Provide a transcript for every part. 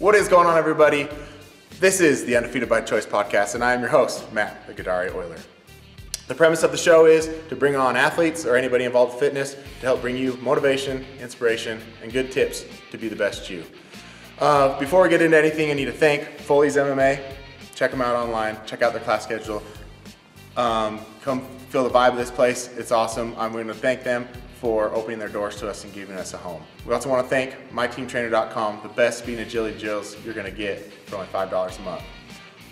What is going on, everybody? This is the Undefeated by Choice podcast, and I am your host, Matt, the Gaetano Oyler. The premise of the show is to bring on athletes or anybody involved with fitness to help bring you motivation, inspiration, and good tips to be the best you. Before we get into anything, I need to thank Foley's MMA. Check them out online. Check out their class schedule. Come feel the vibe of this place. It's awesome. I'm going to thank them for opening their doors to us and giving us a home. We also want to thank myteamtrainer.com, the best speed and agility drills you're going to get for only $5 a month.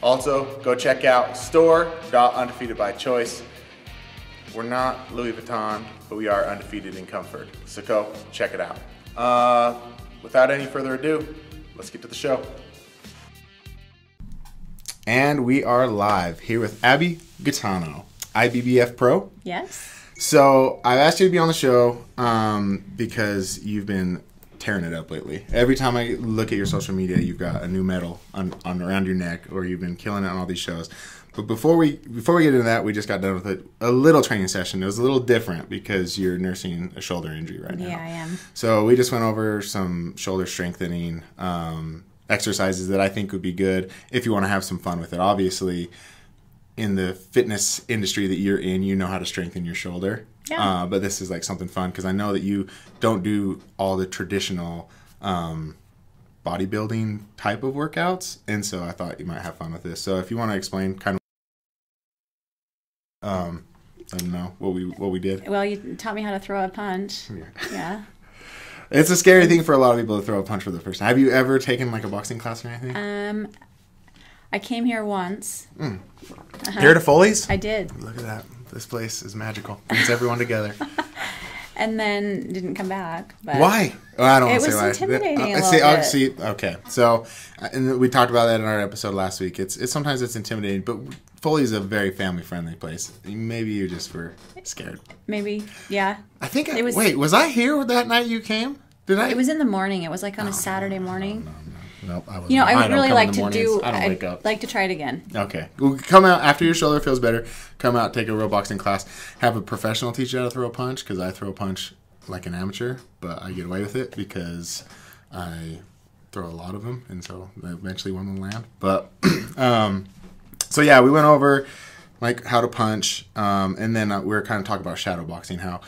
Also, go check out store.undefeatedbychoice. We're not Louis Vuitton, but we are undefeated in comfort. So go check it out. Without any further ado, let's get to the show. And we are live here with Abbi Gaetano, IFBB Pro. Yes. So I've asked you to be on the show because you've been tearing it up lately. Every time I look at your social media, you've got a new medal on around your neck, or you've been killing it on all these shows. But before we get into that, we just got done with a little training session. It was a little different because you're nursing a shoulder injury right now. Yeah, I am. So we just went over some shoulder strengthening exercises that I think would be good if you want to have some fun with it. Obviously, in the fitness industry that you're in, you know how to strengthen your shoulder. Yeah. But this is like something fun because I know that you don't do all the traditional bodybuilding type of workouts, and so I thought you might have fun with this. So if you want to explain kind of, I don't know, what we did. Well, you taught me how to throw a punch. Yeah. It's a scary thing for a lot of people to throw a punch for the first time. Have you ever taken like a boxing class or anything? I came here once. Here to Foley's? I did. Look at that. This place is magical. Brings everyone together. And then didn't come back. But why? Well, I don't want to say why. It was intimidating a little bit. Okay. So, and we talked about that in our episode last week. It's sometimes it's intimidating, but Foley's a very family-friendly place. Maybe you just were scared. Maybe, yeah. I think wait, was I here that night you came? Did I? It was in the morning. It was like on a Saturday morning. Nope, I wasn't. You know, I would really like to I don't wake up. I'd like to try it again. Okay. Well, come out after your shoulder feels better. Come out, take a real boxing class. Have a professional teach you how to throw a punch, because I throw a punch like an amateur, but I get away with it because I throw a lot of them, and so eventually one will land. But so yeah, we went over like how to punch, and then we were kind of talking about shadow boxing, how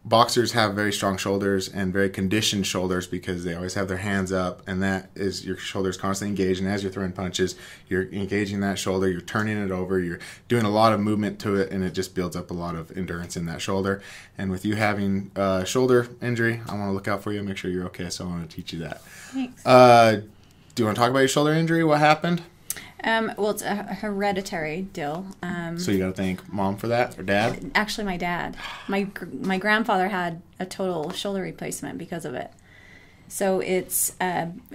boxers have very strong shoulders and very conditioned shoulders because they always have their hands up, and that is your shoulders constantly engaged, and as you're throwing punches, you're engaging that shoulder, you're turning it over, you're doing a lot of movement to it, and it just builds up a lot of endurance in that shoulder. And with you having a shoulder injury, I want to look out for you, make sure you're okay, so I want to teach you that. Thanks. Do you want to talk about your shoulder injury? What happened? Well, it's a hereditary deal. So you got to thank mom for that, or dad? Actually, my dad. My grandfather had a total shoulder replacement because of it. So it's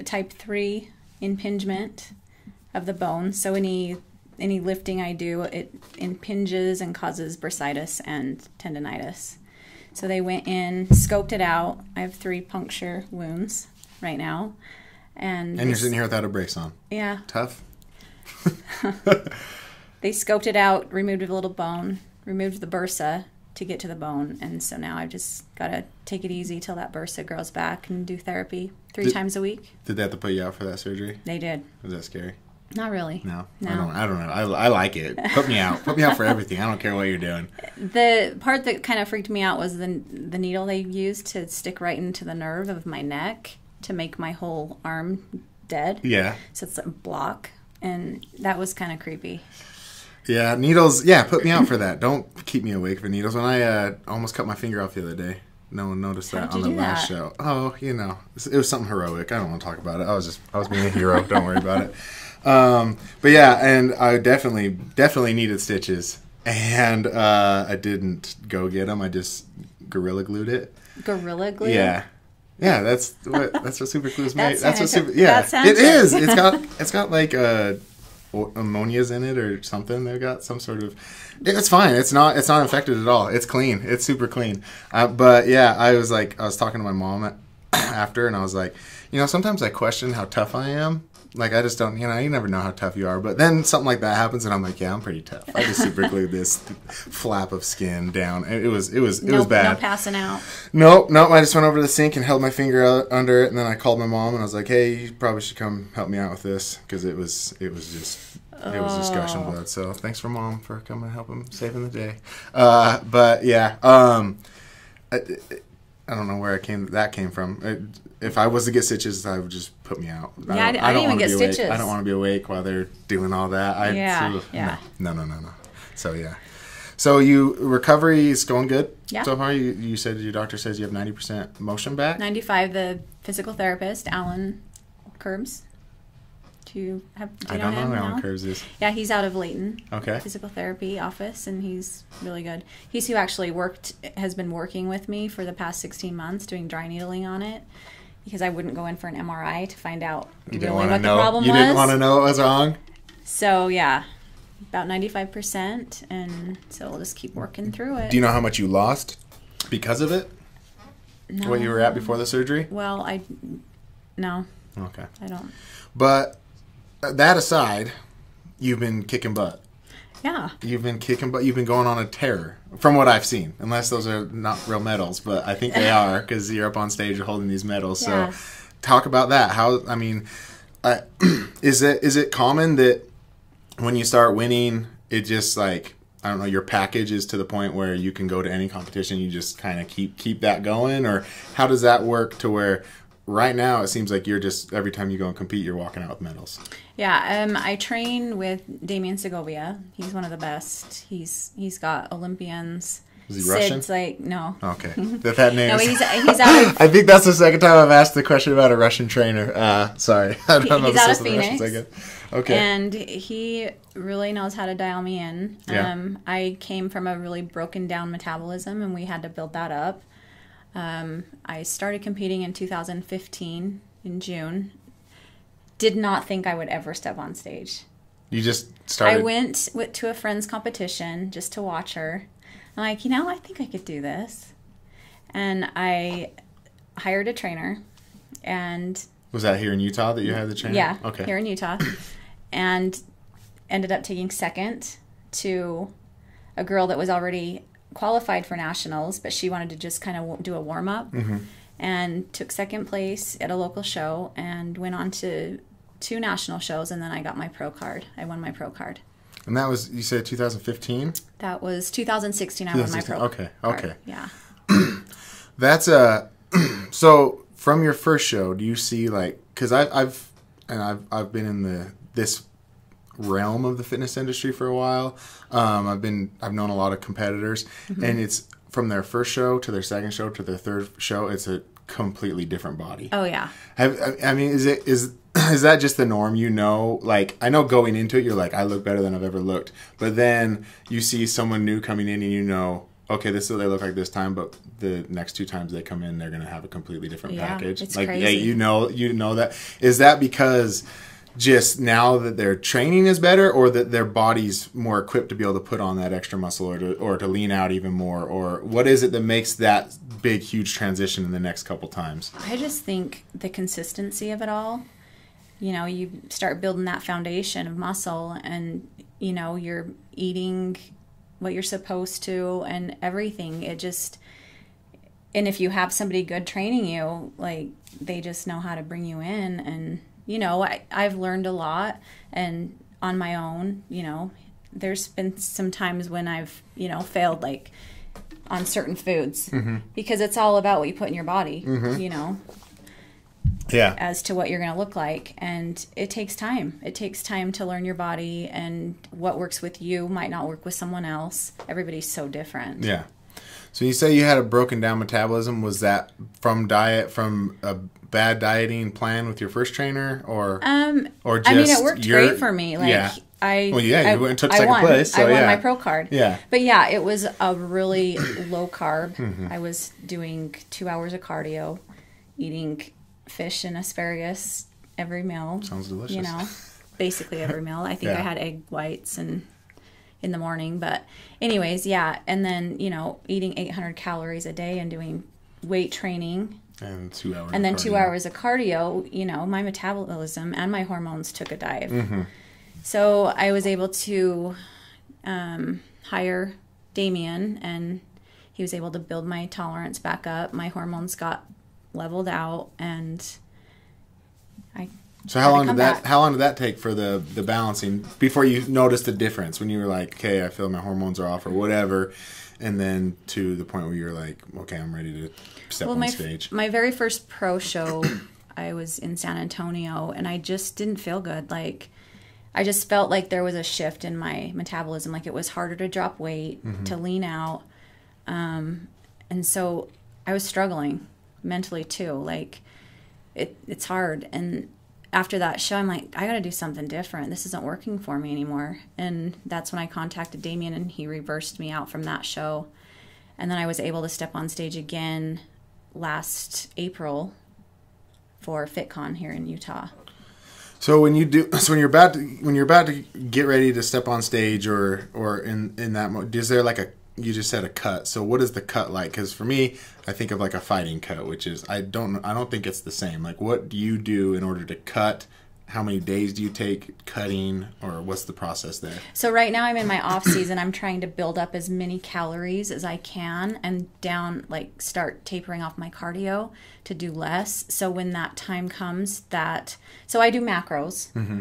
type 3 impingement of the bone. So any lifting I do, it impinges and causes bursitis and tendonitis. So they went in, scoped it out. I have 3 puncture wounds right now. And you're sitting here without a brace on. Yeah. Tough? They scoped it out, removed a little bone, removed the bursa to get to the bone, and so now I've just got to take it easy till that bursa grows back and do therapy 3 times a week. Did they have to put you out for that surgery? They did. Was that scary? Not really. No. I don't know. I like it. Put me out. Put me out for everything. I don't care what you're doing. The part that kind of freaked me out was the needle they used to stick right into the nerve of my neck to make my whole arm dead. Yeah. So it's a block. And that was kind of creepy. Yeah, needles. Yeah, put me out for that. Don't keep me awake for needles. When I almost cut my finger off the other day, no one noticed that on the last show. Oh, you know, it was something heroic. I don't want to talk about it. I was being a hero. Don't worry about it. But yeah, and I definitely needed stitches, and I didn't go get them. I just Gorilla Glued it. Gorilla Glue? Yeah. Yeah, that's what super glue's made. That's what super. Yeah, that it is. It's got like ammonia's in it or something. They've got some sort of. It's fine. It's not infected at all. It's clean. It's super clean. But yeah, I was talking to my mom after, and I was like, sometimes I question how tough I am. Like, I just don't, you never know how tough you are. But then something like that happens, and I'm like, yeah, I'm pretty tough. I just super glued this flap of skin down. It was bad. No passing out. Nope. I just went over to the sink and held my finger out under it, and then I called my mom, and I was like, hey, you probably should come help me out with this, because it was just gushing blood. So thanks for Mom for coming and helping saving the day. But yeah, I don't know where that came from. If I was to get stitches, I would just put me out. I didn't even get stitches. I don't want to be awake while they're doing all that. Yeah. No. So yeah. So recovery is going good. Yeah. So far, you said your doctor says you have 90% motion back. 95. The physical therapist, Alan Curbs. I don't know who Alan Curbs is. Yeah, he's out of Layton. Okay. Physical therapy office, and he's really good. He's who actually has been working with me for the past 16 months doing dry needling on it, because I wouldn't go in for an MRI to find out what the problem was. You didn't want to know what was wrong? So, yeah, about 95%, and so we'll just keep working through it. Do you know how much you lost because of it? No. What you were at before the surgery? Well, no. Okay. I don't. But that aside, you've been kicking butt. Yeah. You've been kicking butt. You've been going on a tear, from what I've seen. Unless those are not real medals, but I think they are, because you're up on stage holding these medals. Yeah. So, talk about that. Is it common that when you start winning, it just like, I don't know, your package is to the point where you can go to any competition, you just kind of keep that going, or how does that work to where right now it seems like you're just, every time you go and compete, you're walking out with medals? Yeah, I train with Damian Segovia. He's one of the best. He's got Olympians. Is he Russian? Sid's like, no. Okay. That name. No, he's out of... I think that's the second time I've asked the question about a Russian trainer. Sorry. I don't know he's out of Phoenix. Okay. And he really knows how to dial me in. Yeah. I came from a really broken down metabolism, and we had to build that up. I started competing in 2015 in June. Did not think I would ever step on stage. You just started? I went to a friend's competition just to watch her. I'm like, I think I could do this. And I hired a trainer. And was that here in Utah that you had the trainer? Yeah, okay. Here in Utah. And ended up taking second to a girl that was already qualified for nationals, but she wanted to just kind of do a warm-up. Mm-hmm. And took second place at a local show and went on to 2 national shows, and then I got my pro card. I won my pro card. And that was, you said 2015? That was 2016. I won my pro card. Okay. Yeah. That's so from your first show, do you see like, because I've been in this realm of the fitness industry for a while. I've known a lot of competitors, mm-hmm. and it's from their first show to their second show to their third show, it's a completely different body. Oh yeah. Is that just the norm? Like, I know going into it, you're like, I look better than I've ever looked. But then you see someone new coming in and okay, this is what they look like this time, but the next 2 times they come in, they're going to have a completely different package. It's like, crazy. Yeah, you know that. Is that because just now that their training is better, or that their body's more equipped to be able to put on that extra muscle, or to lean out even more? Or what is it that makes that big, huge transition in the next couple times? I just think the consistency of it all. You start building that foundation of muscle, and, you're eating what you're supposed to and everything. And if you have somebody good training you, like, they just know how to bring you in. And, I've learned a lot, and on my own, there's been some times when I've, failed, like, on certain foods, mm-hmm. because it's all about what you put in your body, mm-hmm. Yeah. As to what you're going to look like. And it takes time. It takes time to learn your body, and what works with you might not work with someone else. Everybody's so different. Yeah. So you say you had a broken down metabolism. Was that from a bad dieting plan with your first trainer, or just it worked great for me. Like, yeah. You went and took second place. So I won my pro card. Yeah. But yeah, it was a really low carb. Mm-hmm. I was doing 2 hours of cardio, eating fish and asparagus every meal. Sounds delicious. Basically every meal. I think I had egg whites in the morning. But anyways, yeah. And then, eating 800 calories a day and doing weight training. And 2 hours. And then 2 hours of cardio, you know, my metabolism and my hormones took a dive. Mm-hmm. So I was able to hire Damien, and he was able to build my tolerance back up. My hormones got leveled out, and So how long did that take for the balancing before you noticed the difference when you were like, okay, I feel my hormones are off or whatever, and then to the point where you're like, okay, I'm ready to step on stage? My very first pro show, I was in San Antonio, and I just didn't feel good. Like, I just felt like there was a shift in my metabolism. Like, it was harder to drop weight, to lean out. And so I was struggling mentally too. Like, it's hard. And after that show, I'm like, I got to do something different. This isn't working for me anymore. And that's when I contacted Damien, and he reversed me out from that show. And then I was able to step on stage again last April for FitCon here in Utah. So when you're about to get ready to step on stage or in that mode, is there like you just said a cut. So what is the cut like? Because for me, I think of like a fighting cut, which is I don't think it's the same. Like, what do you do in order to cut? How many days do you take cutting, or what's the process there? So right now I'm in my off season. I'm trying to build up as many calories as I can and start tapering off my cardio to do less. So when that time comes so I do macros. Mm-hmm.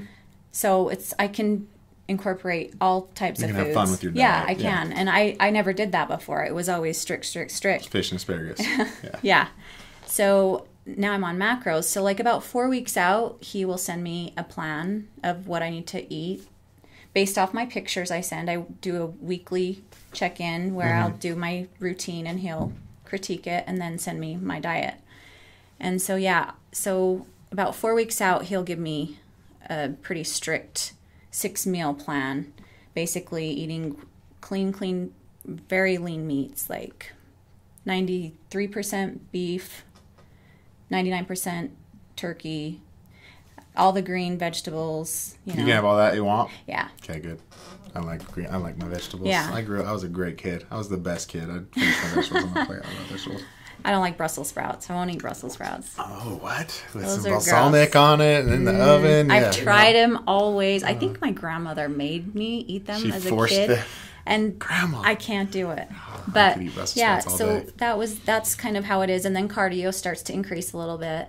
So I can incorporate all types of foods. You can have fun with your diet. Yeah, I can. And I never did that before. It was always strict. Fish and asparagus. Yeah. So now I'm on macros. So like about 4 weeks out, he will send me a plan of what I need to eat. Based off my pictures I send, I do a weekly check-in where I'll do my routine, and he'll critique it and then send me my diet. And so, so about 4 weeks out, he'll give me a pretty strict 6-meal plan, basically eating clean, very lean meats, like 93% beef, 99% turkey, all the green vegetables. You can have all that you want? Yeah. Okay, good. I like my vegetables. Yeah. I was a great kid. I was the best kid. I'd finish my vegetables on my plate. I love vegetables. I don't like Brussels sprouts. I won't eat Brussels sprouts. Oh, what? With Those some balsamic on it and in the oven? I've tried them always. I think my grandmother made me eat them as a kid. And Grandma. I can't do it. But so that's kind of how it is. And then cardio starts to increase a little bit.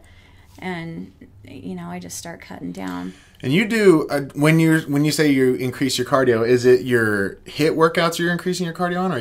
And, I just start cutting down. And you do, when you say you increase your cardio, is it your HIIT workouts you're increasing your cardio on? Or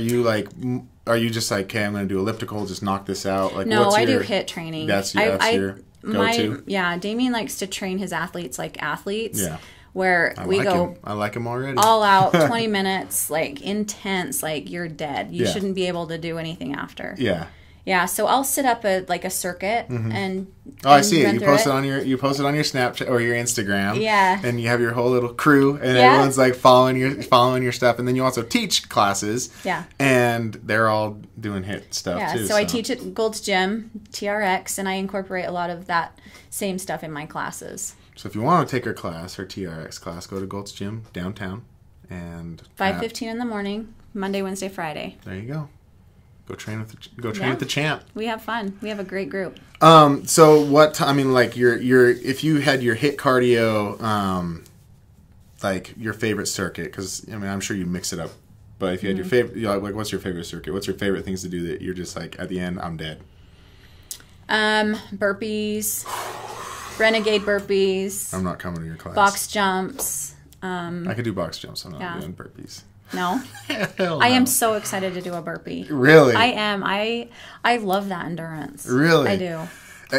are you just like, okay, I'm going to do elliptical, just knock this out? Like, no, I do HIIT training. That's your go-to? Damien likes to train his athletes like athletes. Yeah. Where I like him already. All out, 20 minutes, like intense, like you're dead. You shouldn't be able to do anything after. Yeah. Yeah, so I'll set up a circuit and I see it. You post it on your Snapchat or your Instagram. Yeah. And you have your whole little crew, and everyone's like following your stuff. And then you also teach classes. Yeah. And they're all doing HIIT stuff too. So I teach at Gold's Gym, TRX, and I incorporate a lot of that same stuff in my classes. So if you want to take her class, her TRX class, go to Gold's Gym downtown, and 5:15 in the morning, Monday, Wednesday, Friday. There you go. Go train with the champ. We have fun. We have a great group. So what? I mean, like if you had your HIIT cardio, like your favorite circuit, because I mean, I'm sure you mix it up. But if you had your favorite, like, what's your favorite circuit? What's your favorite things to do that you're just like at the end, I'm dead? Burpees, renegade burpees. I'm not coming to your class. Box jumps. I could do box jumps. I'm not doing burpees. No. Hell no. I am so excited to do a burpee. Really? I am. I love that endurance. Really? I do.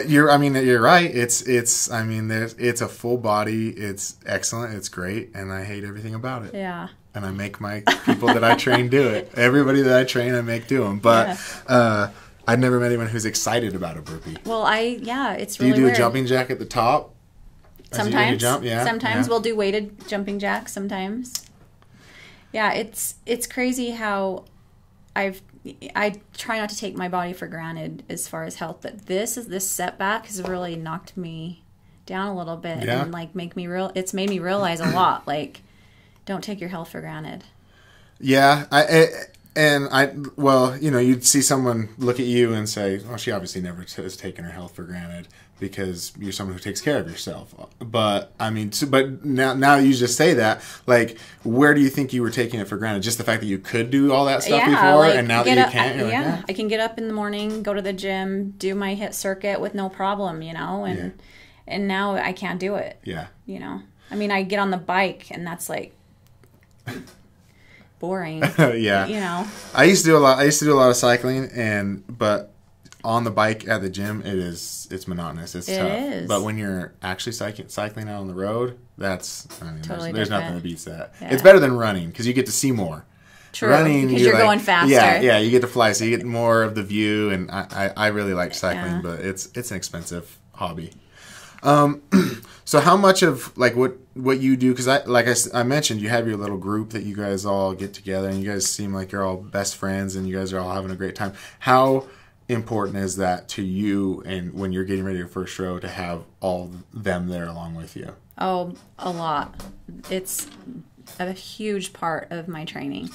You're right. It's a full body. It's excellent. It's great, and I hate everything about it. Yeah. And I make my people that I train do it. Everybody that I train, I make do them. But I've never met anyone who's excited about a burpee. Well, it's Do really you do weird. a jumping jack at the top? Sometimes. Jump? Yeah. Sometimes we'll do weighted jumping jacks. Sometimes. Yeah, it's crazy how I try not to take my body for granted as far as health, but this setback has really knocked me down a little bit and like it's made me realize a lot, like, don't take your health for granted. Yeah, well, you'd see someone look at you and say, "Oh, she obviously never has taken her health for granted because you're someone who takes care of yourself." But I mean, but now you just say that, like, where do you think you were taking it for granted? Just the fact that you could do all that stuff before, like, and now that you can't. You're like, I can get up in the morning, go to the gym, do my HIIT circuit with no problem, and now I can't do it. Yeah. I mean, I get on the bike, and that's like boring. Yeah. I used to do a lot of cycling, but on the bike at the gym, it's monotonous. It's tough. Is. But when you're actually cycling out on the road, totally there's nothing that beats that. Yeah. It's better than running because you get to see more. True, running, because you're going faster. Yeah, you get to fly, so you get more of the view. And I really like cycling, but it's an expensive hobby. So how much of like what you do, because I mentioned, you have your little group that you guys all get together, and you guys seem like you're all best friends and you guys are all having a great time. How important is that to you, and when you're getting ready for your first show, to have all them there along with you? Oh, a lot. It's a huge part of my training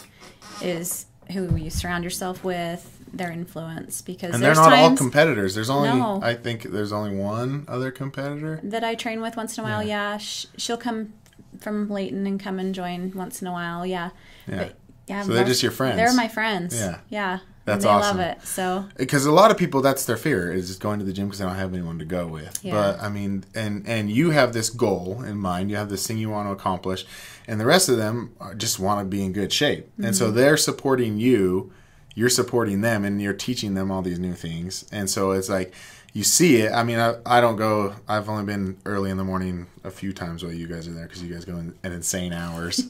is who you surround yourself with, their influence, because and they're not all competitors. I think there's only one other competitor that I train with once in a while. Yeah, she'll come from Layton and come and join once in a while. Yeah. But, so they're just your friends. They're my friends. Yeah. That's awesome. They love it. So because a lot of people, that's their fear, is just going to the gym because they don't have anyone to go with. Yeah. But I mean, and you have this goal in mind. You have this thing you want to accomplish, and the rest of them just want to be in good shape. Mm-hmm. And so they're supporting you. You're supporting them, and you're teaching them all these new things. And so it's like you see it. I mean, I don't go. I've only been early in the morning a few times while you guys are there because you guys go at insane hours.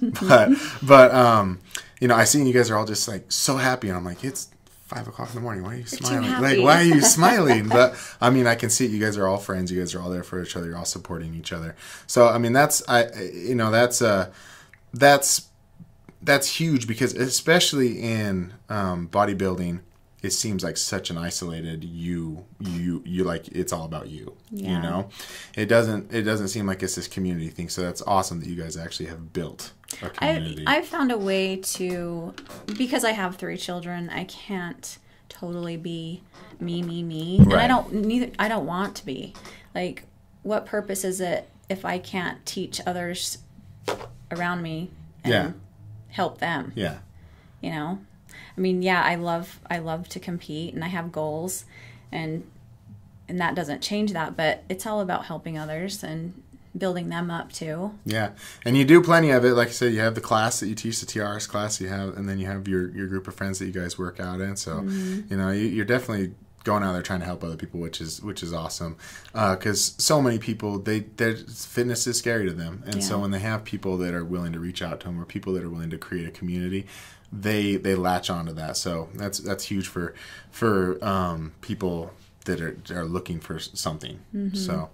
but I see you guys are all just like so happy, and I'm like, it's 5 o'clock in the morning. Why are you smiling? Like, why are you smiling? But I mean, I can see it. You guys are all friends. You guys are all there for each other. You're all supporting each other. So I mean, that's huge, because especially in bodybuilding, it seems like such an isolated you like, it's all about you. It doesn't seem like it's this community thing. So that's awesome that you guys actually have built a community. I've found a way to, because I have 3 children, I can't totally be me, right. And I don't want to be. Like, what purpose is it if I can't teach others around me and help them? I mean, I love to compete, and I have goals, and that doesn't change that, but it's all about helping others and building them up too. Yeah. And you do plenty of it. Like I said, you have the class that you teach, the TRS class and then you have your group of friends that you guys work out in. So, you're definitely going out there trying to help other people, which is awesome. Because so many people, their fitness is scary to them. And so when they have people that are willing to reach out to them, or people that are willing to create a community, they latch onto that. So that's huge for people that are looking for something. Mm-hmm. So,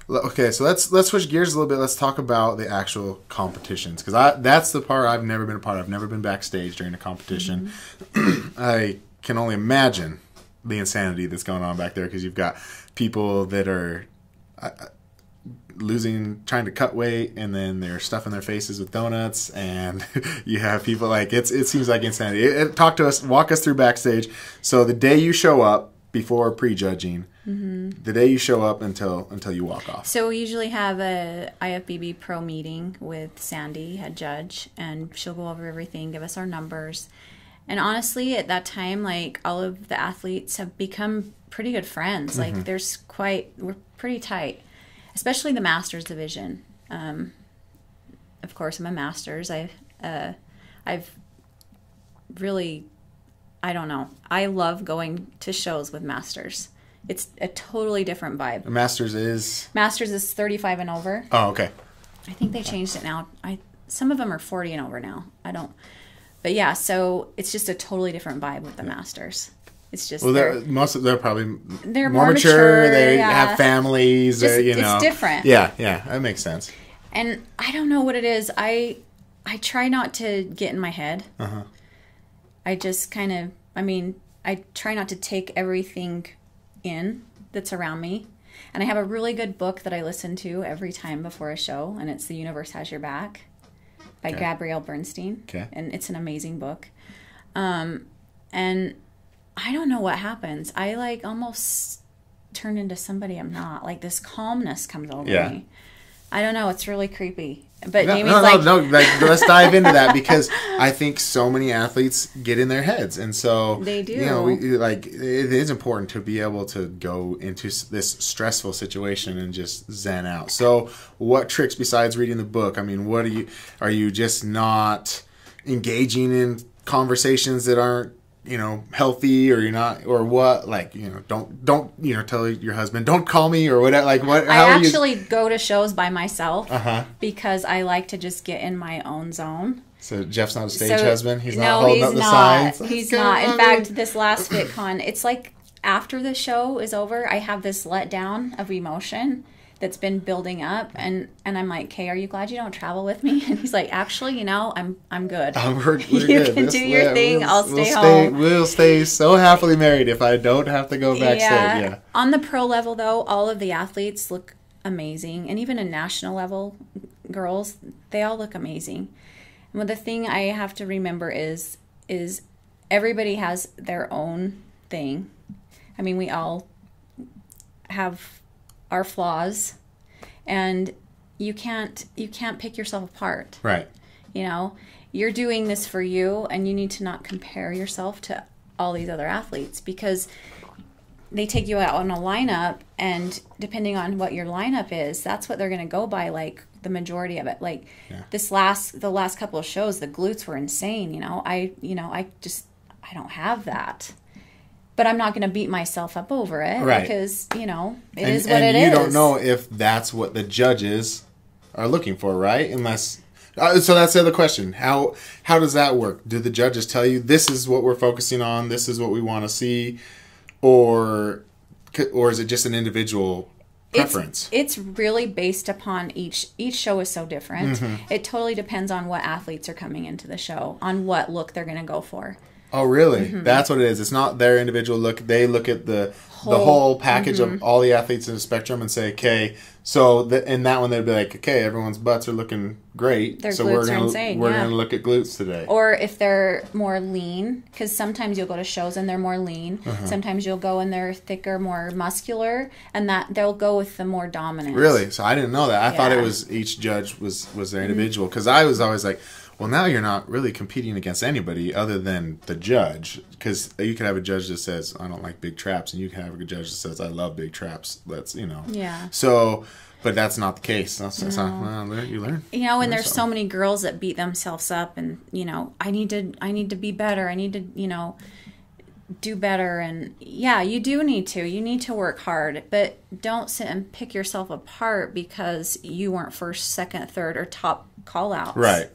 okay, so let's switch gears a little bit. Let's talk about the actual competitions, because that's the part I've never been a part of. I've never been backstage during a competition. Mm-hmm. I can only imagine the insanity that's going on back there, because you've got people that are trying to cut weight, and then they're stuffing their faces with donuts, and you have people like, it seems like insanity. Walk us through backstage. So the day you show up, before prejudging, the day you show up until you walk off. So we usually have a IFBB Pro meeting with Sandy, head judge, and she'll go over everything, give us our numbers. And honestly, at that time, like, all of the athletes have become pretty good friends. Like, we're pretty tight, especially the Masters division. Of course, I'm a Masters. I've really, I don't know. I love going to shows with Masters. It's a totally different vibe. Masters is 35 and over. Oh, okay. I think they changed it now. Some of them are 40 and over now. But yeah, so it's just a totally different vibe with the Masters. It's just they're probably more mature. They have families. It's different. Yeah, that makes sense. And I don't know what it is. I try not to get in my head. Uh-huh. I just I try not to take everything in that's around me. And I have a really good book that I listen to every time before a show, and it's The Universe Has Your Back by Gabrielle Bernstein. Okay. And it's an amazing book. And I don't know what happens. I like almost turn into somebody I'm not. Like this calmness comes over me. I don't know. It's really creepy. But Jamie's let's dive into that, because I think so many athletes get in their heads, and so they do. You know, it is important to be able to go into this stressful situation and just zen out. So, what tricks besides reading the book? I mean, are you just not engaging in conversations that aren't, you know, healthy, or you're not, or what? Like, you know, don't you know, tell your husband, don't call me, or whatever. Like, what? I actually go to shows by myself because I like to just get in my own zone. So Jeff's not a stage husband. He's not holding up the signs. He's not. In fact, this last VidCon, it's like after the show is over, I have this letdown of emotion that's been building up, and I'm like, "Kay, are you glad you don't travel with me?" And he's like, "Actually, you know, I'm good. We're you good. can do your thing. I'll stay home. We'll stay so happily married if I don't have to go backstage." Yeah. On the pro level, though, all of the athletes look amazing, and even in national level girls, they all look amazing. And the thing I have to remember is everybody has their own thing. I mean, we all have our flaws, and you can't pick yourself apart. Right. You know, you're doing this for you, and you need to not compare yourself to all these other athletes, because they take you out on a lineup, and depending on what your lineup is, that's what they're going to go by, like the majority of it. Like the last couple of shows, the glutes were insane. I don't have that. But I'm not going to beat myself up over it, because, it is what it is. And you don't know if that's what the judges are looking for, right? Unless... so that's the other question. How does that work? Do the judges tell you, this is what we're focusing on, this is what we want to see? Or is it just an individual preference? It's really based upon each show is so different. Mm-hmm. It totally depends on what athletes are coming into the show, on what look they're going to go for. Oh, really? Mm-hmm. That's what it is. It's not their individual look. They look at the whole package of all the athletes in the spectrum and say, okay, so in that one they'd be like, okay, everyone's butts are looking great. Their so glutes we're are insane. We're going to look at glutes today. Or if they're more lean, because sometimes you'll go to shows and they're more lean. Uh-huh. Sometimes you'll go and they're thicker, more muscular, and that they'll go with the more dominant. Really? So I didn't know that. I thought it was each judge was their individual, because I was always like, well, now you're not really competing against anybody other than the judge, because you can have a judge that says, I don't like big traps, and you can have a judge that says, I love big traps. That's, Yeah. So, but that's not the case. That's not, well, you learn. And there's so many girls that beat themselves up, and, I need to be better. I need to, do better. And yeah, you do need to. You need to work hard, but don't sit and pick yourself apart because you weren't first, second, third, or top call-outs. Right.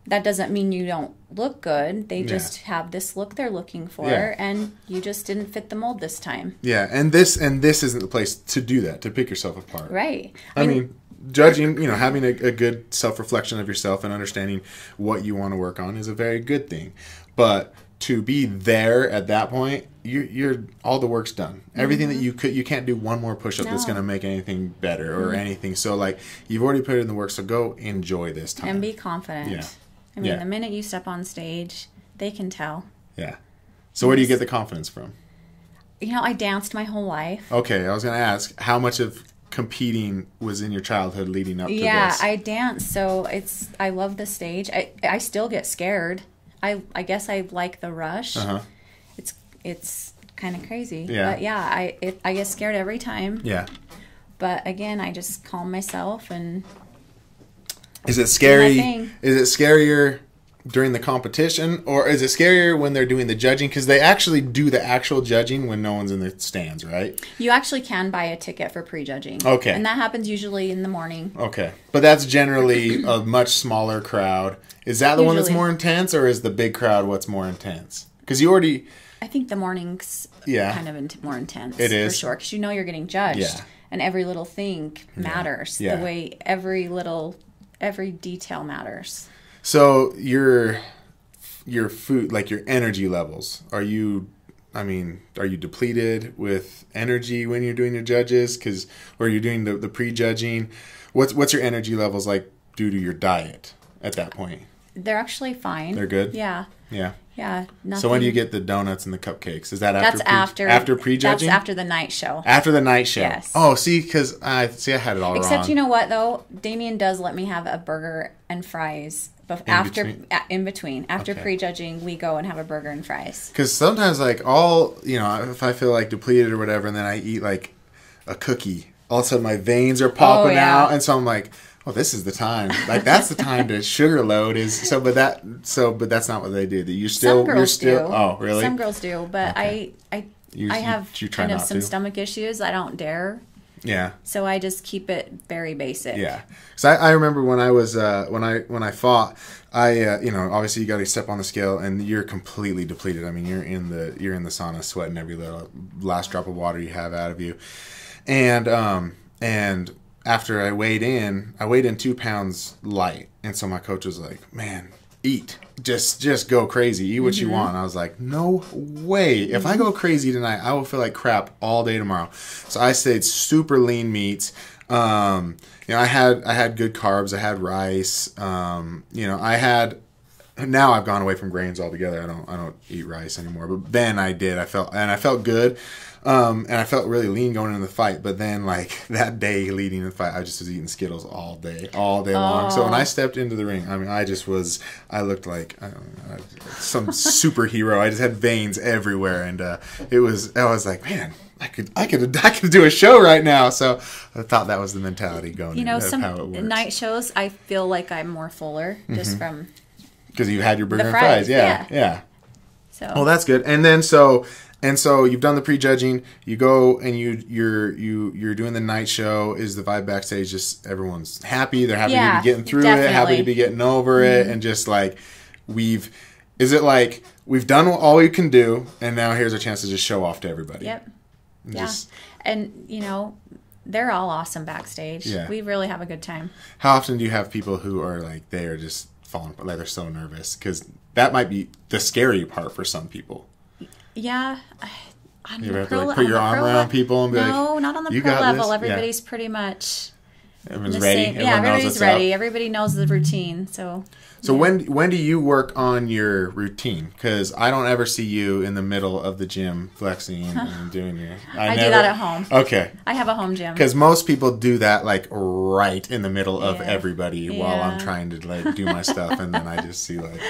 That doesn't mean you don't look good. They just have this look they're looking for, and you just didn't fit the mold this time. Yeah, and this isn't the place to do that, to pick yourself apart. Right. I mean, judging, having a good self-reflection of yourself and understanding what you want to work on is a very good thing. But to be there at that point, you're all the work's done. Everything that you can't do one more push-up that's going to make anything better or anything. So, like, you've already put in the work, so go enjoy this time. And be confident. Yeah. I mean, the minute you step on stage, they can tell. Yeah. So where do you get the confidence from? I danced my whole life. Okay, I was going to ask, how much of competing was in your childhood leading up to this? Yeah, I danced, so I love the stage. I still get scared. I guess I like the rush. Uh-huh. It's kind of crazy. Yeah. But yeah, I get scared every time. Yeah. But again, I just calm myself and... Is it scary? Is it scarier during the competition, or is it scarier when they're doing the judging? Because they actually do the actual judging when no one's in the stands, right? You actually can buy a ticket for pre-judging. Okay. And that happens usually in the morning. Okay. But that's generally a much smaller crowd. Is that the one that's more intense, or is the big crowd what's more intense? Because you already... I think the morning's kind of more intense. It is. For sure, because you're getting judged. Yeah. And every little thing matters. Yeah. The way every detail matters. So your food, like your energy levels, are you depleted with energy when you're doing your judges? Or you're doing the pre-judging? What's your energy levels like due to your diet at that point? They're actually fine. They're good? Yeah. Yeah. Yeah. Nothing. So when do you get the donuts and the cupcakes? Is that That's after prejudging? That's after the night show. After the night show. Yes. Oh, see, because I had it all wrong. Except you know what though, Damien does let me have a burger and fries. In between. After prejudging, we go and have a burger and fries. Because sometimes, like, if I feel like depleted or whatever, and then I eat like a cookie, all of a sudden my veins are popping out, and so I'm like, oh, this is the time. Like, that's the time to sugar load but that's not what they do. Some girls do. Oh, really? Some girls do, but okay. I have kind of some stomach issues. I don't dare. Yeah. So I just keep it very basic. Yeah. So I remember when I was when I fought, obviously you got to step on the scale and you're completely depleted. I mean, you're in the sauna, sweating every little last drop of water you have out of you, and after I weighed in 2 pounds light, and so my coach was like, "Man, eat, just go crazy, eat what you want." And I was like, no way. If I go crazy tonight, I will feel like crap all day tomorrow. So I stayed super lean meats. I had good carbs. I had rice. Now I've gone away from grains altogether. I don't eat rice anymore. But then I did. I felt good. And I felt really lean going into the fight. But then, like, that day leading to the fight, I just was eating Skittles all day long. So when I stepped into the ring, I mean, I looked like some superhero. I just had veins everywhere. And I was like, man, I could do a show right now. So I thought that was the mentality going into some how it works. Night shows, I feel like I'm more fuller just from... Because you had your burger and fries. Yeah. So. Well, that's good. And then so you've done the prejudging. You go and you're doing the night show. Is the vibe backstage just everyone's happy? They're happy to be getting through it, happy to be getting over it, and just like we've done all we can do, and now here's a chance to just show off to everybody. Yep. And they're all awesome backstage. Yeah. We really have a good time. How often do you have people who are like they are just falling, like they're so nervous? Because that might be the scary part for some people. Yeah. You have to put your arm around people and be like, no, not on the pro level. Everybody's pretty much... Everyone's ready. Everybody's ready. Everybody knows the routine. So when do you work on your routine? Because I don't ever see you in the middle of the gym flexing and doing your... I do that at home. Okay. I have a home gym. Because most people do that like right in the middle of everybody while I'm trying to like do my stuff, and then I just see like...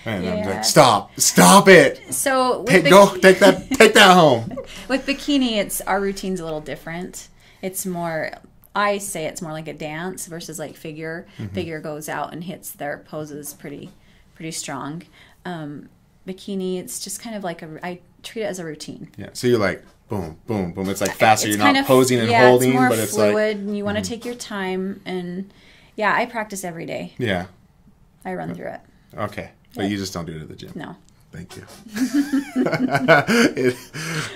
And I'm like, stop it. So take that home. With bikini, our routine's a little different. It's more... I say it's more like a dance versus like figure. Mm-hmm. Figure goes out and hits their poses pretty strong. Bikini, it's just kind of like I treat it as a routine. Yeah. So you're like boom, boom, boom. It's like faster. You're not posing and holding, it's more but it's fluid, like and you want to take your time. And I practice every day. Yeah. I run through it. Okay, but you just don't do it at the gym. No. Thank you.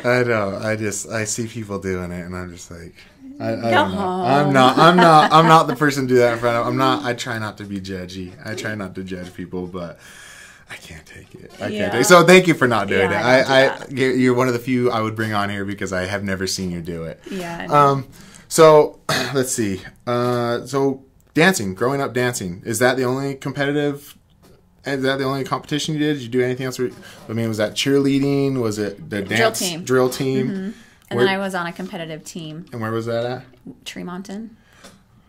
I know. I see people doing it, and I'm just like, I don't know. I'm not the person to do that in front of. I try not to be judgy. I try not to judge people, but I can't take it. I can't take it. So thank you for not doing it. You're one of the few I would bring on here because I have never seen you do it. Yeah. So let's see. So dancing, growing up dancing, is that the only competitive? Is that the only competition you did? Did you do anything else? I mean, was that cheerleading? Was it the dance drill team? Mm-hmm. And then I was on a competitive team. And where was that at? Tremonton.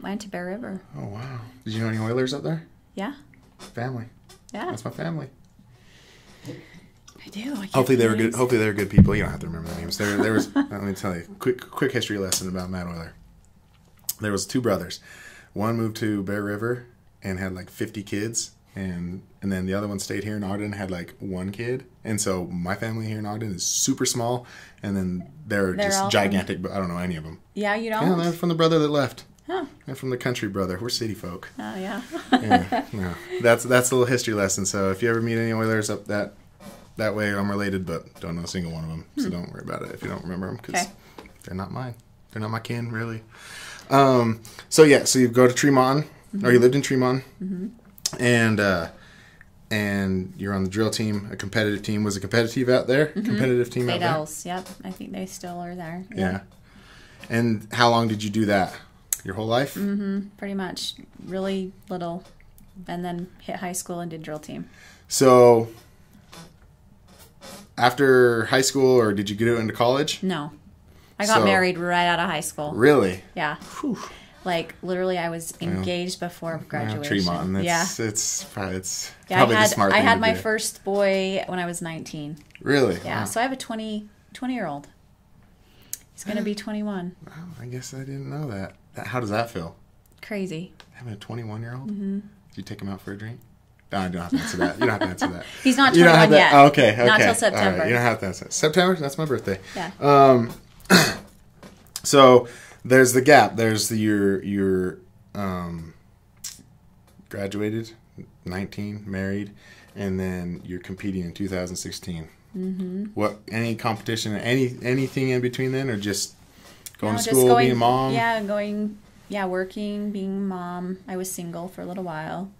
Went to Bear River. Oh, wow. Did you know any Oilers up there? Yeah. Family. Yeah. That's my family. I do. Hopefully they were good. Hopefully they were good people. You don't have to remember their names. There was. Let me tell you, quick history lesson about Matt Oyler. There was 2 brothers. One moved to Bear River and had like 50 kids. And then the other one stayed here in Ogden and had like 1 kid. And so my family here in Ogden is super small. And then they're just gigantic, but I don't know any of them. Yeah, you don't? Yeah, they're from the brother that left. Huh. They're from the country brother. We're city folk. Oh, yeah. No. That's a little history lesson. So if you ever meet any Oilers up that way, I'm related, but don't know a single one of them. So don't worry about it if you don't remember them, because they're not mine. They're not my kin, really. So you go to Tremont, or you lived in Tremont. Mm-hmm. And you're on the drill team, a competitive team. Was it competitive out there? Mm-hmm. Competitive team out there? Fadels, yep. I think they still are there. Yeah. And how long did you do that? Your whole life? Mm-hmm. Pretty much. Really little. and then hit high school and did drill team. So after high school, or did you get into college? No. I got married right out of high school. Really? Yeah. Whew. Like, literally, I was engaged before graduation. Tremont. Yeah. It's probably the smart thing to do. I had my first boy when I was 19. Really? Yeah. Wow. So I have a 20-year-old. He's going to be 21. Wow, I guess I didn't know that. How does that feel? Crazy. Having a 21-year-old? Mm-hmm. Did you take him out for a drink? No, I don't have to answer that. You don't have to answer that. He's not 21 yet. Oh, okay. Not till September. Right. You don't have to answer that. September? That's my birthday. Yeah. So there's the gap. There's your graduated, 19, married, and then you're competing in 2016. Mm-hmm. What, any competition, anything in between then, or just going to school, being a mom? Yeah, working, being a mom. I was single for a little while.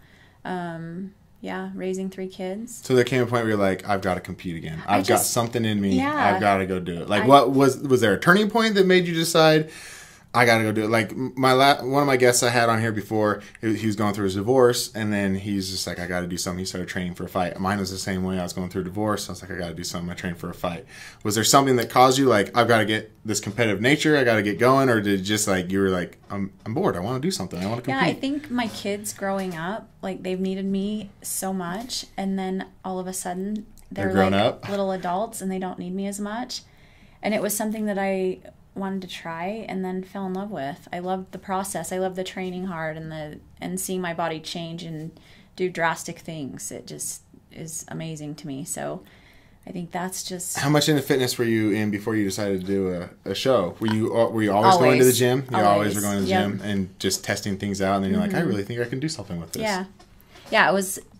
Raising 3 kids. So there came a point where you're like, I've got to compete again. I've got something in me. Yeah. I've got to go do it. Like, what was there a turning point that made you decide, I got to go do it? Like, one of my guests I had on here before, he was going through his divorce, and then he's just like, I got to do something. He started training for a fight. Mine was the same way. I was going through a divorce. I was like, I got to do something. I trained for a fight. Was there something that caused you, like, I've got to get this competitive nature, I got to get going, or did it just, like, you were like, I'm bored. I want to do something. I want to compete. Yeah, I think my kids growing up, like, they've needed me so much, and then all of a sudden they're grown like up. Little adults, and they don't need me as much. And it was something that I wanted to try and then fell in love with. I loved the process. I loved the training hard and seeing my body change and do drastic things. It just is amazing to me. So I think that's just... How much into fitness were you in before you decided to do a show? Were you always going to the gym? You always were going to the gym and just testing things out, and then you're like, I really think I can do something with this. Yeah,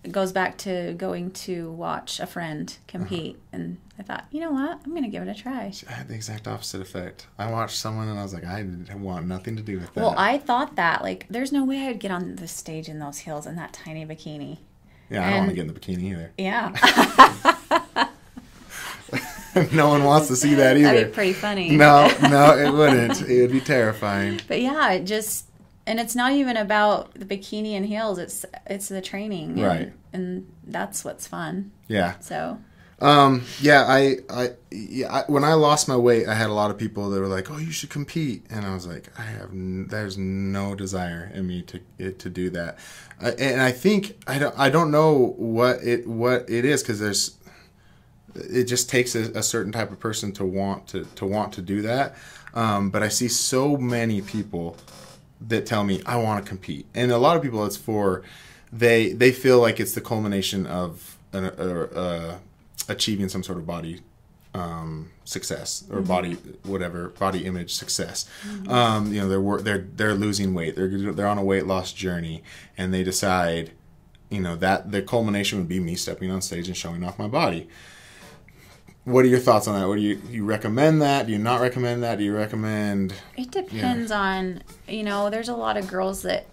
it goes back to going to watch a friend compete, and I thought, you know what, I'm going to give it a try. I had the exact opposite effect. I watched someone, and I was like, I want nothing to do with that. Well, I thought that, like, there's no way I'd get on the stage in those heels in that tiny bikini. Yeah, I don't want to get in the bikini either. Yeah. No one wants to see that either. That'd be pretty funny. No, it wouldn't. It would be terrifying. But yeah, and it's not even about the bikini and heels. It's the training, right? And that's what's fun. Yeah. So. I when I lost my weight, I had a lot of people that were like, "Oh, you should compete," and I was like, there's no desire in me to do that, and I think I don't know what it is, because it just takes a certain type of person to want to do that, but I see so many people that tell me, I want to compete. And a lot of people, it's for, they feel like it's the culmination of achieving some sort of body success, or body image success. They're losing weight. They're on a weight loss journey, and they decide, that the culmination would be me stepping on stage and showing off my body. What are your thoughts on that? What do you recommend that? Do you not recommend that? Do you recommend... It depends on, there's a lot of girls that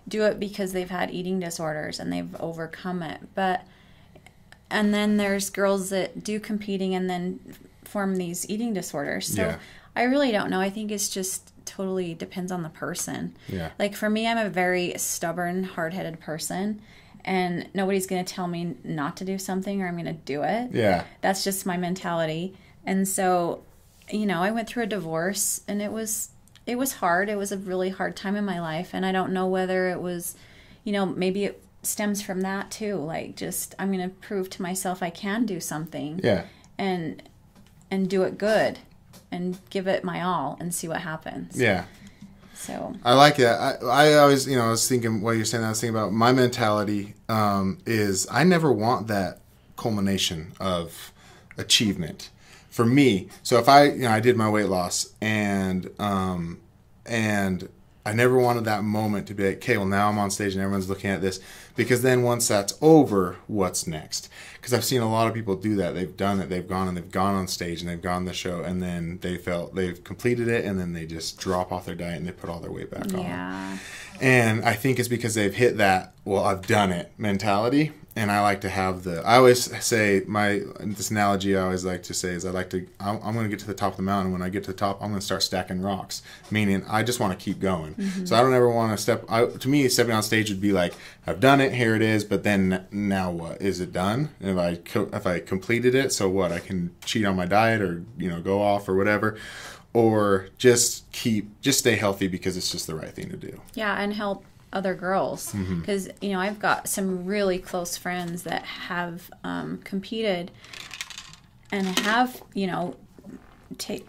do it because they've had eating disorders and they've overcome it. And then there's girls that do competing and then form these eating disorders. So I really don't know. I think it's just totally depends on the person. Yeah. Like for me, I'm a very stubborn, hard-headed person. And nobody's going to tell me not to do something, or I'm going to do it. Yeah. That's just my mentality. And so, I went through a divorce, and it was hard. It was a really hard time in my life. And I don't know whether it was, maybe it stems from that too. Like, just, I'm going to prove to myself I can do something. Yeah. And do it good and give it my all and see what happens. Yeah. So I like that. I always, I was thinking while you're saying that, I was thinking about my mentality is I never want that culmination of achievement for me. So if I did my weight loss and I never wanted that moment to be like, okay, well now I'm on stage and everyone's looking at this, because then once that's over, what's next? Because I've seen a lot of people do that. They've done it. They've gone on stage and they've gone on the show, and then they've completed it, and then they just drop off their diet and they put all their weight back on. Yeah. And I think it's because they've hit that, well, I've done it mentality. And I like to have I always say this analogy I always like to say is I'm going to get to the top of the mountain. When I get to the top, I'm going to start stacking rocks, meaning I just want to keep going. Mm-hmm. So I don't ever want to to me, stepping on stage would be like, I've done it, here it is, but then now what? Is it done? If I completed it, so what? I can cheat on my diet or, go off or whatever, or just stay healthy because it's just the right thing to do. Yeah, and help other girls, because I've got some really close friends that have competed and have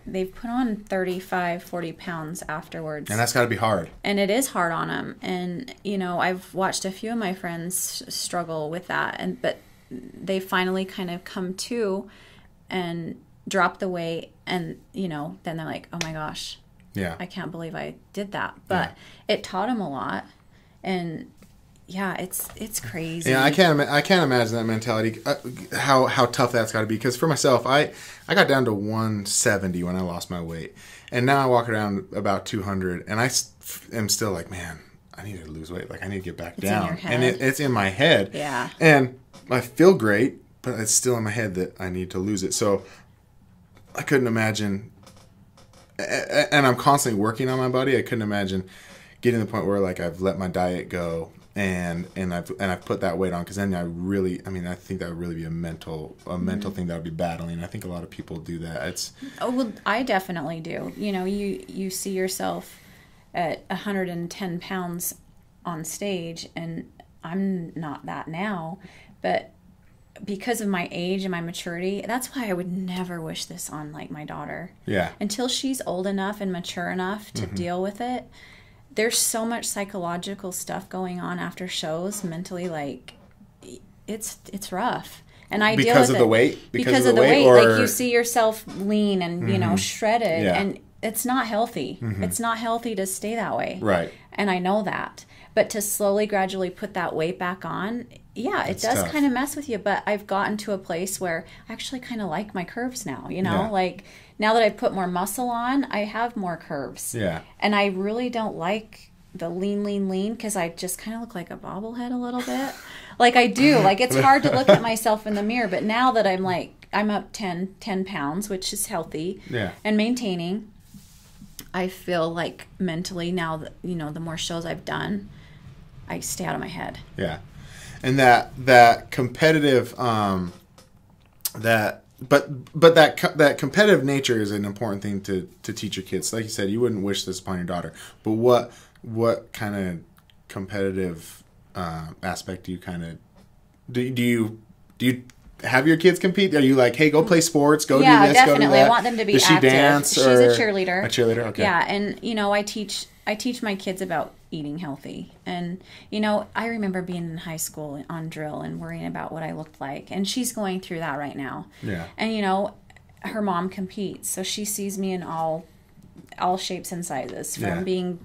they've put on 35-40 pounds afterwards, and that's got to be hard, and it is hard on them. And I've watched a few of my friends struggle with that, but they finally kind of come to and drop the weight, and then they're like, oh my gosh, yeah, I can't believe I did that. But it taught them a lot. And yeah, it's crazy. Yeah, I can't imagine that mentality. How tough that's got to be. Because for myself, I got down to 170 when I lost my weight, and now I walk around about 200, and I am still like, man, I need to lose weight. Like I need to get back down. In your head. And it's in my head. Yeah. And I feel great, but it's still in my head that I need to lose it. So I couldn't imagine. And I'm constantly working on my body. I couldn't imagine getting to the point where like I've let my diet go and I've put that weight on, because then I think that would really be a mental thing that I would be battling. I think a lot of people do that. I definitely do. You see yourself at 110 pounds on stage, and I'm not that now, but because of my age and my maturity, that's why I would never wish this on like my daughter. Yeah. Until she's old enough and mature enough to deal with it. There's so much psychological stuff going on after shows mentally, like it's rough. And I deal with it because of the weight. Because of the weight, or... like you see yourself lean and shredded, and it's not healthy. It's not healthy to stay that way. Right. And I know that. But to slowly, gradually put that weight back on, it does kind of mess with you. But I've gotten to a place where I actually kind of like my curves now, like now that I've put more muscle on, I have more curves. Yeah. And I really don't like the lean, because I just kind of look like a bobblehead a little bit. Like I do. Like it's hard to look at myself in the mirror. But now that I'm up 10 pounds, which is healthy, and maintaining, I feel like mentally now that, the more shows I've done, I stay out of my head. Yeah. And that competitive, that competitive nature is an important thing to teach your kids. Like you said, you wouldn't wish this upon your daughter, but what kind of competitive aspect do you kind of do you have your kids compete? Are you like, hey, go play sports, go do this, definitely. Go do that? I want them to be Does she active. dance? She's a cheerleader. A cheerleader, okay. Yeah, and I teach my kids about eating healthy. And I remember being in high school on drill and worrying about what I looked like, and she's going through that right now. Yeah. And her mom competes, so she sees me in all shapes and sizes, from being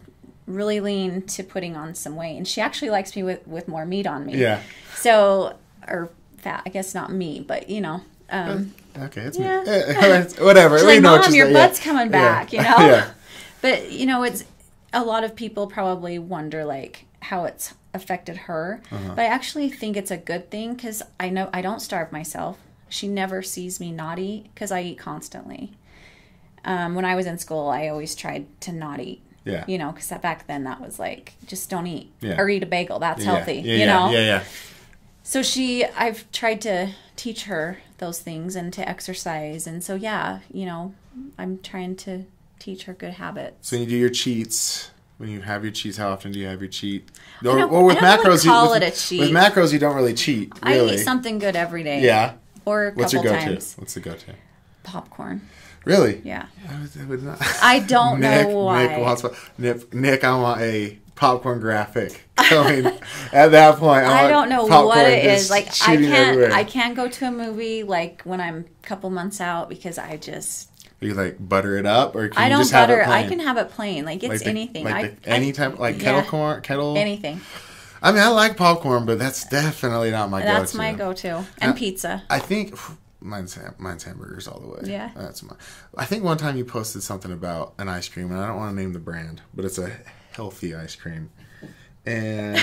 really lean to putting on some weight. And she actually likes me with more meat on me. Yeah. So, or fat, I guess not me, but okay, it's me. Whatever. She's like, Mom, your butt's coming back, Yeah. But it's a lot of people probably wonder like how it's affected her. But I actually think it's a good thing, because I know I don't starve myself. She never sees me not eat, because I eat constantly. When I was in school, I always tried to not eat. Yeah. Because back then that was like, just don't eat. Yeah. Or eat a bagel. That's healthy. Yeah. So I've tried to teach her those things and to exercise. And so, I'm trying to teach her good habits. So when you do your cheats, when you have your cheats, how often do you have your cheat? With macros, call it a cheat. With macros, you don't really cheat, really. I eat something good every day. Yeah. Or a couple times. What's the go-to? Popcorn. Really? Yeah. I would not. I don't know why. Nick, I want a popcorn graphic going at that point. I don't know what it is. Like I can't go to a movie like when I'm a couple months out, because I just. You like butter it up, or can I you don't just have butter. it plain? I can have it plain. Like it's anything. Any type, like kettle. Anything. I mean, I like popcorn, but that's definitely not my go-to. That's my go-to. And pizza. I think mine's hamburgers all the way. Yeah. I think one time you posted something about an ice cream, and I don't want to name the brand, but it's a healthy ice cream. And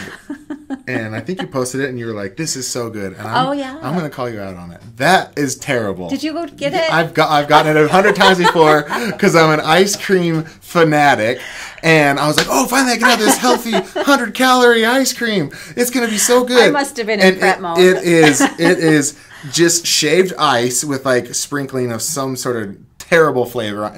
And I think you posted it and you were like, this is so good. And Oh, yeah. I'm going to call you out on it. That is terrible. Did you go get it? I've gotten it 100 times before because I'm an ice cream fanatic. And I was like, oh, finally I can have this healthy 100-calorie ice cream. It's going to be so good. I must have been in prep mode. It is just shaved ice with like sprinkling of some sort of terrible flavor.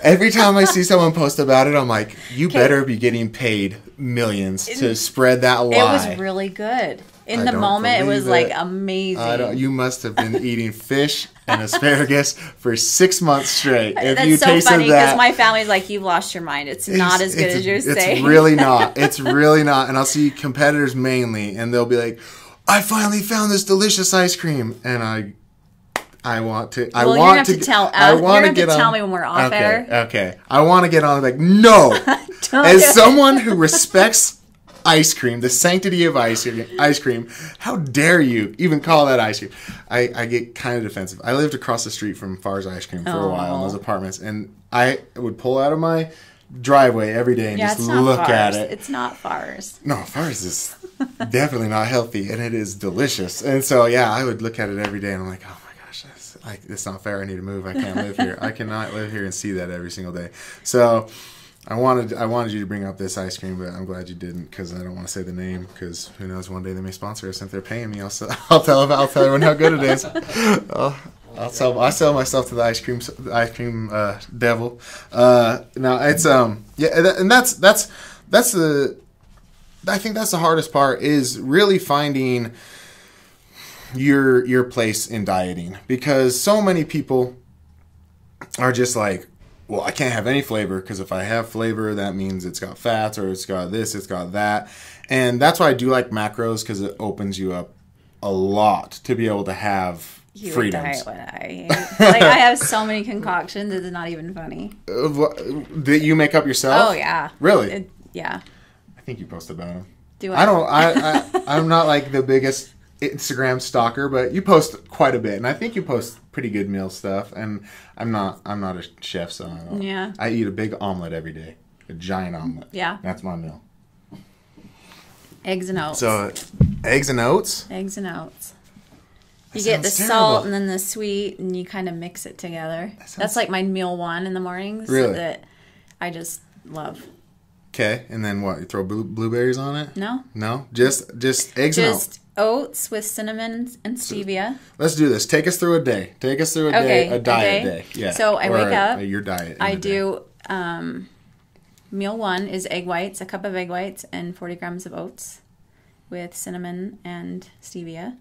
Every time I see someone post about it, I'm like, you better be getting paid millions to spread that lie. It was really good. In the moment, it was like amazing. You must have been eating fish and asparagus for 6 months straight. If That's you so tasted funny that, because my family's like, you've lost your mind. It's not as good as you're saying. It's really not. It's really not. And I'll see competitors mainly, and they'll be like, I finally found this delicious ice cream. And I want to. Well, you're gonna have to tell us. You're gonna have to tell me when we're off air. Okay. I want to get on. Like, no. As someone who respects ice cream, the sanctity of ice cream, how dare you even call that ice cream? I get kind of defensive. I lived across the street from Far's Ice Cream for a while in those apartments, and I would pull out of my driveway every day and just look at it. It's not Far's. No, Far's is definitely not healthy, and it is delicious. And so, yeah, I would look at it every day, and I'm like, oh my gosh, it's not fair. I need to move. I can't live here. I cannot live here and see that every single day. So I wanted you to bring up this ice cream, but I'm glad you didn't because I don't want to say the name because who knows, one day they may sponsor us. If they're paying me, I'll tell everyone how good it is. I sell myself to the ice cream devil. Now it's and that's the. I think that's the hardest part is really finding your place in dieting because so many people are just like, well, I can't have any flavor because if I have flavor, that means it's got fats or it's got this, it's got that. And that's why I do like macros because it opens you up a lot to be able to have freedoms. I have so many concoctions, it's not even funny. That you make up yourself? Oh, yeah. Really? Yeah. I think you post about them. Do I? I'm not like the biggest Instagram stalker, but you post quite a bit, and I think you post pretty good meal stuff. And I'm not a chef, so I eat a big omelet every day, a giant omelet. Yeah, that's my meal. Eggs and oats. So, eggs and oats. Eggs and oats. You get the salt and then the sweet, and you kind of mix it together. That's like my meal one in the mornings. Really? That I just love. Okay, and then what? You throw blueberries on it? No, just eggs and oats. Oats with cinnamon and stevia. Let's do this. Take us through a day. Take us through a diet day. Yeah. So I wake up. Your diet. I do. Meal one is egg whites, a cup of egg whites, and 40 grams of oats with cinnamon and stevia.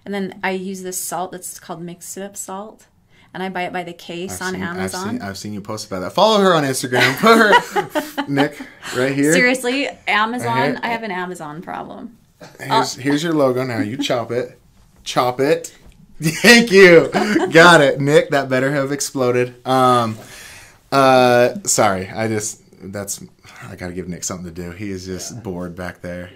And then I use this salt that's called mixed up salt. And I buy it by the case on Amazon. I've seen you post about that. Follow her on Instagram. Put her, Nick, right here. Seriously, Amazon. I have an Amazon problem. Here's your logo now. You chop it. Chop it. Thank you. Got it. Nick, that better have exploded. Sorry. I got to give Nick something to do. He is just bored back there.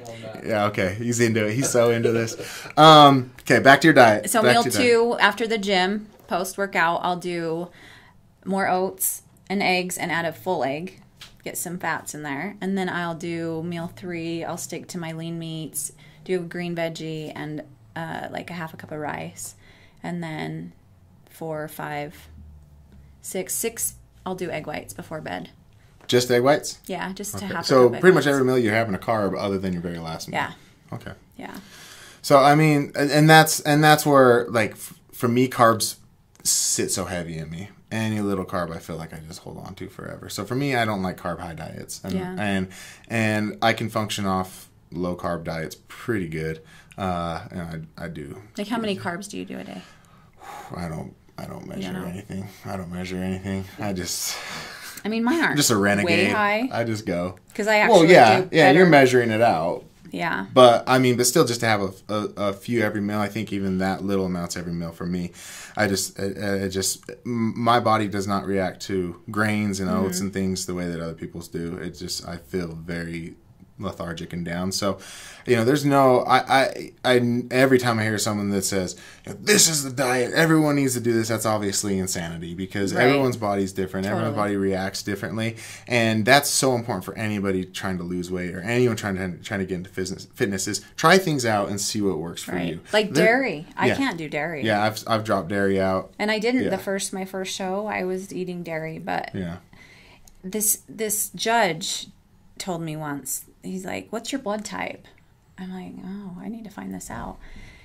Yeah, okay. He's into it. He's so into this. Okay, back to your diet. So meal two, after the gym, post-workout, I'll do more oats and eggs and add a full egg. Get some fats in there. And then I'll do meal three. I'll stick to my lean meats, do a green veggie, and like a half a cup of rice. And then 4, 5, 6, I'll do egg whites before bed. Just egg whites? Yeah, just to have. So pretty much every meal you're having a carb other than your very last meal. Yeah. Okay. Yeah. So I mean, and that's where like for me carbs sit so heavy in me. Any little carb I feel like I just hold on to forever. So for me, I don't like carb high diets, and I can function off low carb diets pretty good. And I do. Like how many carbs do you do a day? I don't measure anything. I don't measure anything. I mean, mine aren't. I'm just a renegade. Way high. I just go. Because I actually do better. You're measuring it out. Yeah. But still, just to have a few every meal. I think even that little amounts every meal for me. My body does not react to grains and oats and things the way that other people's do. I feel very lethargic and down. So, there's no, I every time I hear someone that says, this is the diet, everyone needs to do this, that's obviously insanity, because everyone's body's different. Totally. Everyone's body reacts differently. And that's so important for anybody trying to lose weight or anyone trying to get into fitness is try things out and see what works for you. Like dairy. I can't do dairy. Yeah, I've dropped dairy out. And I didn't my first show, I was eating dairy, but this judge told me once, he's like, what's your blood type? I'm like, oh, I need to find this out.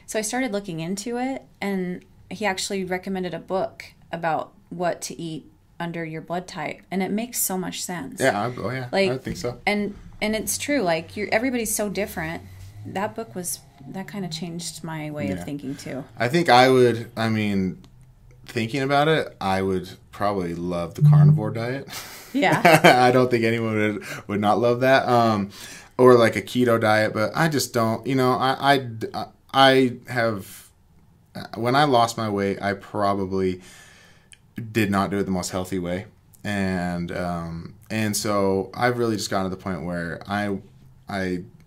So I started looking into it, and he actually recommended a book about what to eat under your blood type, and it makes so much sense. Yeah, I think so. And it's true. Like, everybody's so different. That book that kind of changed my way of thinking too. I think thinking about it, I would probably love the carnivore diet. Yeah. I don't think anyone would not love that. Or like a keto diet, but I just don't, I have, when I lost my weight, I probably did not do it the most healthy way. And so I've really just gotten to the point where I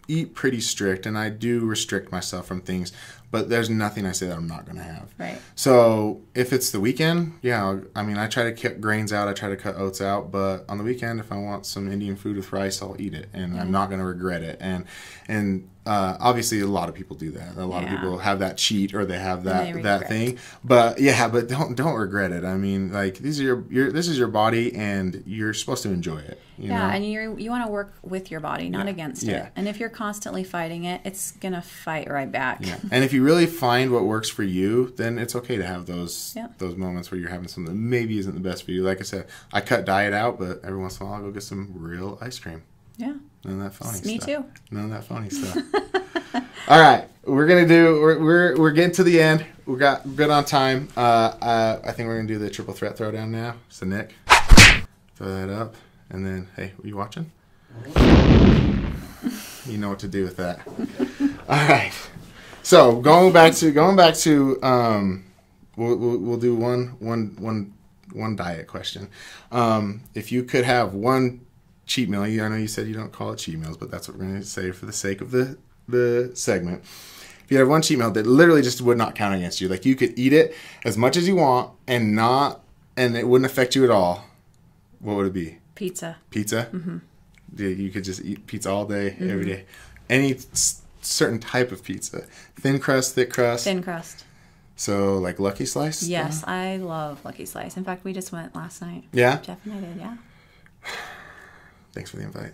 eat pretty strict, and I do restrict myself from things, but there's nothing I say that I'm not going to have. Right. So if it's the weekend, I try to cut grains out, I try to cut oats out, but on the weekend, if I want some Indian food with rice, I'll eat it, and I'm not going to regret it. And obviously a lot of people do that. A lot of people have that cheat, or they have that thing. But don't regret it. I mean, like, this is your body, and you're supposed to enjoy it. You know? And you want to work with your body, not against it. And if you're constantly fighting it, it's gonna fight right back. Yeah. And if you really find what works for you, then it's okay to have those moments where you're having something that maybe isn't the best for you. Like I said, I cut diet out, but every once in a while I'll go get some real ice cream. Yeah. None of that phony stuff. Me too. None of that phony stuff. All right, we're getting to the end. We got good on time. I think we're gonna do the triple threat throwdown now. So Nick, throw that up, and then hey, are you watching? You know what to do with that. All right. So going back to we'll do one diet question. If you could have one cheat meal, I know you said you don't call it cheat meals, but that's what we're going to say for the sake of the segment. If you had one cheat meal that literally just would not count against you, like you could eat it as much as you want and it wouldn't affect you at all, what would it be? Pizza. Pizza? Mm-hmm. You could just eat pizza all day, every day. Any certain type of pizza? Thin crust, thick crust? Thin crust. So like Lucky Slice? Yes, I love Lucky Slice. In fact, we just went last night. Yeah? Jeff and I did, yeah. Thanks for the invite.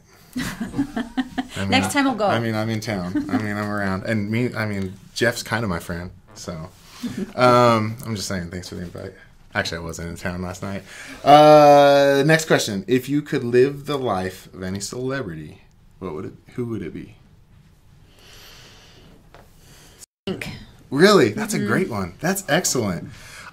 Next time we'll go. I'm in town. I'm around. And Jeff's kind of my friend. So I'm just saying, thanks for the invite. Actually, I wasn't in town last night. Next question. If you could live the life of any celebrity, who would it be? Really? That's a great one. That's excellent.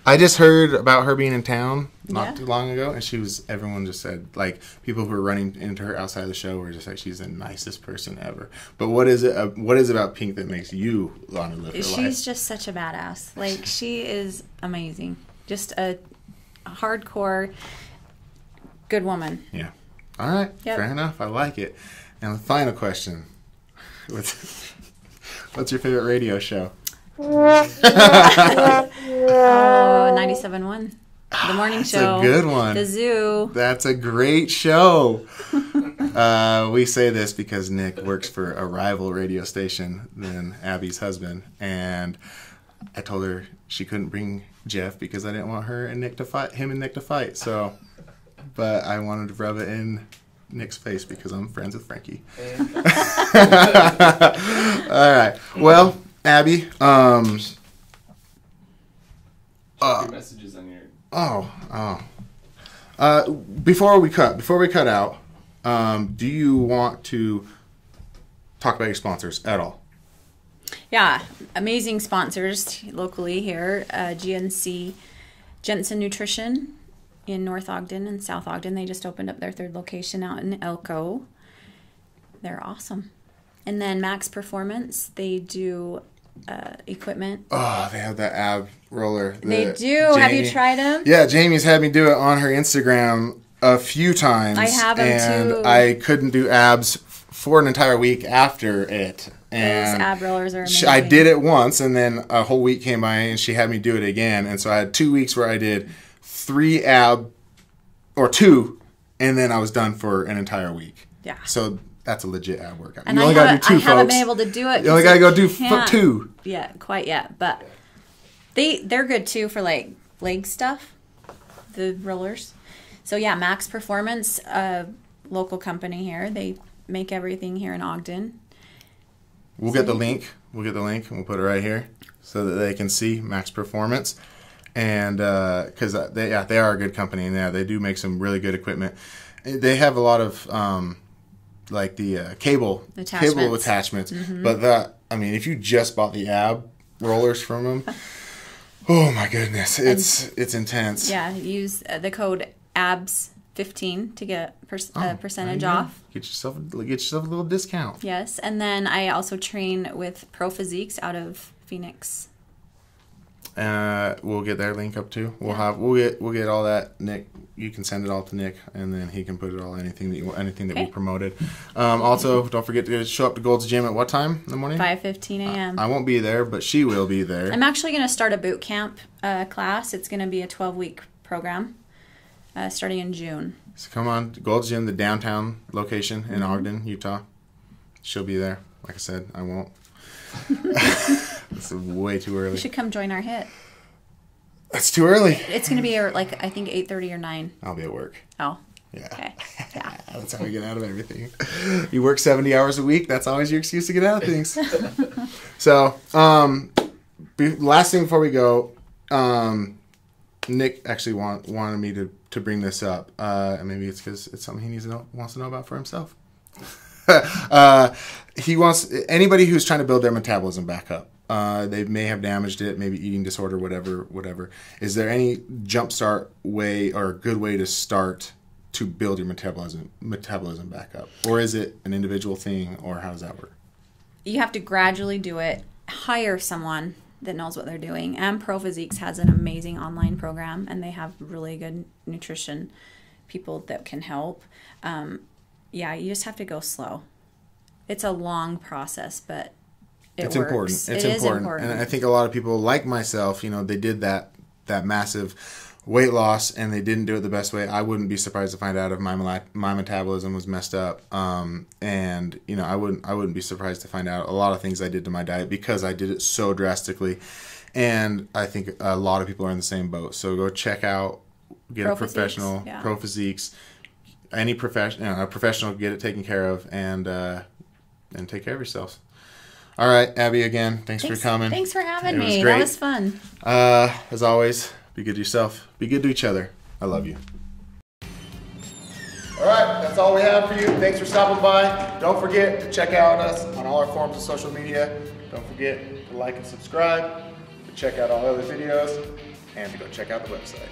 I just heard about her being in town not too long ago, and everyone just said, like, people who were running into her outside of the show were just like, she's the nicest person ever. But what is it about Pink that makes you want to live her life? She's just such a badass. Like, she is amazing. Just a hardcore good woman. Yeah. All right. Yep. Fair enough. I like it. And the final question. What's your favorite radio show? 97.1. The morning show. That's a good one. The Zoo. That's a great show. We say this because Nick works for a rival radio station than Abby's husband, and I told her she couldn't bring Jeff because I didn't want him and Nick to fight. So, but I wanted to rub it in Nick's face because I'm friends with Frankie. All right. Well, Abby, messages on your. Before we cut out, do you want to talk about your sponsors at all? Yeah, amazing sponsors locally here. GNC Jensen Nutrition in North Ogden and South Ogden. They just opened up their third location out in Elko. They're awesome. And then Max Performance, they do equipment. Oh, they have that ab roller. They do. Have you tried them? Yeah, Jamie's had me do it on her Instagram a few times. I have them and too. I couldn't do abs for an entire week after it. And those ab rollers are amazing. I did it once, and then a whole week came by, and she had me do it again. And so I had 2 weeks where I did 3 ab, or 2, and then I was done for an entire week. Yeah. So that's a legit ab workout. And you only got to do 2, folks. I haven't been able to do it. You only got to go do 2. Yeah, quite yet. But they're good, too, for, like, leg stuff, the rollers. So, yeah, Max Performance, local company here. They make everything here in Ogden. We'll get the link. We'll get the link, and we'll put it right here so that they can see Max Performance. And because they are a good company, and yeah, they do make some really good equipment. They have a lot of like the cable attachments. Mm-hmm. But I mean, if you just bought the ab rollers from them, oh my goodness, it's intense. Yeah, use the code ABS15 to get a percentage off. Get yourself a little discount. Yes, and then I also train with Pro Physiques out of Phoenix. We'll get their link up too. We'll get all that. Nick, you can send it all to Nick, and then he can put it all anything that we promoted. Also, don't forget to show up to Gold's Gym at what time in the morning? 5:15 a.m. I won't be there, but she will be there. I'm actually going to start a boot camp class. It's going to be a 12-week program starting in June. So come on, Gold's Gym, the downtown location in Ogden, Utah. She'll be there. Like I said, I won't. It's way too early. You should come join our HIIT. That's too early. It's going to be like, I think 8:30 or 9. I'll be at work. Oh. Yeah. Okay. Yeah. That's how we get out of everything. You work 70 hours a week. That's always your excuse to get out of things. So, last thing before we go, Nick actually wanted me to bring this up. And maybe it's because it's something he wants to know about for himself. He wants anybody who's trying to build their metabolism back up. They may have damaged it, maybe eating disorder, whatever. Is there any jumpstart way or a good way to start to build your metabolism back up? Or is it an individual thing, or how does that work? You have to gradually do it. Hire someone that knows what they're doing. And Pro Physiques has an amazing online program, and they have really good nutrition people that can help. Yeah, you just have to go slow. It's a long process, but it's works. Important. It is important. And I think a lot of people like myself, they did that massive weight loss and they didn't do it the best way. I wouldn't be surprised to find out if my metabolism was messed up. And I wouldn't be surprised to find out a lot of things I did to my diet because I did it so drastically. And I think a lot of people are in the same boat. So go check out, get a professional, Pro Physiques. Any a professional, get it taken care of, and take care of yourselves. All right, Abby, again, thanks for coming. Thanks for having me. That was fun. As always, be good to yourself. Be good to each other. I love you. All right, that's all we have for you. Thanks for stopping by. Don't forget to check out us on all our forms of social media. Don't forget to like and subscribe, to check out all other videos, and to go check out the website.